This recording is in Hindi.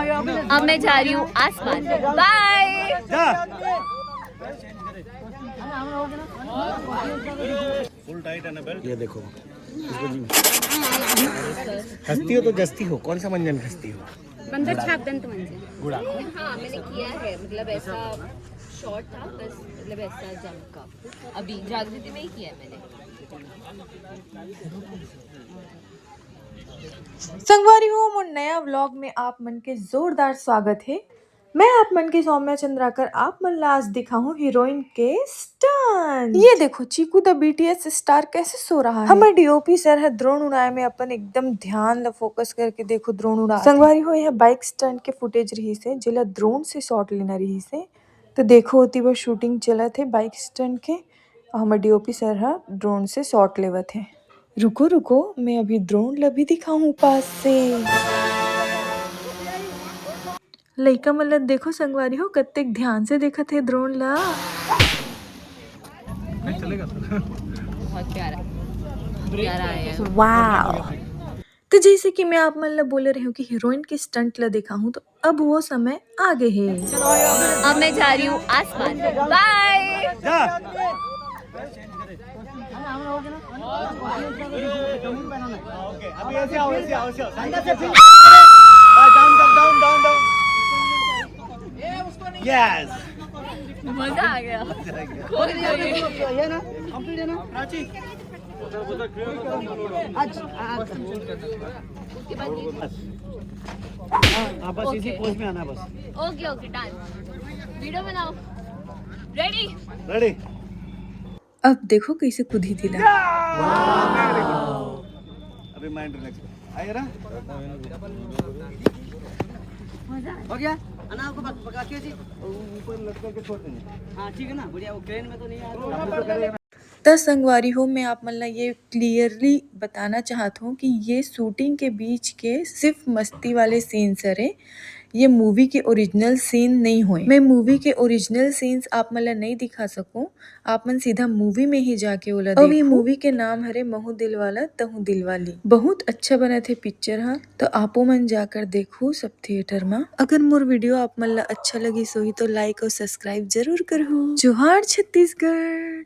अब मैं जा रही हूँ आसमान। बाय। फुल टाइट है ना बेल्ट। ये देखो हंसती हो तो जस्ती हो, कौन सा मंजन हंसती हो? बंदर छाप दंत मंजन। गुड़ा। हाँ मैंने किया है, मतलब ऐसा शॉर्ट था बस, मतलब ऐसा जंप का अभी जागृति में ही किया है मैंने। संगवारी होम और नया व्लॉग में आप मन के जोरदार स्वागत है। मैं आप मन की सौम्या चंद्राकर आप मन ला आज दिखाऊं हीरोइन के स्टंट। ये देखो चीकू द बीटीएस स्टार कैसे सो रहा है। हमारे डीओपी सर है ड्रोन उड़ाए में अपन एकदम ध्यान ला फोकस करके देखो ड्रोन उड़ा। संगवारी हो यह बाइक स्टंट के फुटेज रही से जिला ड्रोन से शॉट लेना रही से, तो देखो होती वो शूटिंग चला थे बाइक स्टंट के, हमारे डीओपी सर है ड्रोन से शॉट लेवत है। रुको रुको मैं अभी ड्रोन लभी दिखाऊं पास से। लइका मतलब देखो संगवारी हो कत्तेक ध्यान से देखा थे ड्रोन ला। बहुत प्यारा प्यारा है। वाह। तो जैसे कि मैं आप मतलब बोल रही हूँ कि हीरोइन के स्टंट ला देखा हूँ, तो अब वो समय आगे है। अब मैं जा रही हूँ आसमान। बाय। अभी ऐसे आओ, ऐसे आओ, ऐसे आओ। डाउन। यस, मजा आ गया। ये ना कंप्लीट है ना प्राची। हाँ बस इसी पोज में आना बस। Okay done. वीडियो बनाओ। रेडी। अब देखो कैसे खुदी दिला। अभी माइंड रिलैक्स आइए ना। हो गया अनाव को पका के जी ऊपर लटका के छोड़ देंगे। हाँ ठीक है ना, बढ़िया। वो क्रेन में तो नहीं आ रहा। दस संगवारी हो मैं आप मतलब ये क्लियरली बताना चाहता हूँ कि ये शूटिंग के बीच के सिर्फ मस्ती वाले सीन्स है, ये मूवी के ओरिजिनल सीन नहीं हुए। मैं मूवी के ओरिजिनल सीन्स आप मतलब नहीं दिखा सकूं, आप मन सीधा मूवी में ही जाके बोला। अब ये मूवी के नाम हरे महू दिलवाला तहु दिलवाली। बहुत अच्छा बना थे पिक्चर। हाँ तो आपो मन जाकर देखो सब थिएटर में। अगर मोर वीडियो आप मन ला अच्छा लगी सोही तो लाइक और सब्सक्राइब जरूर करो। जोहार छत्तीसगढ़।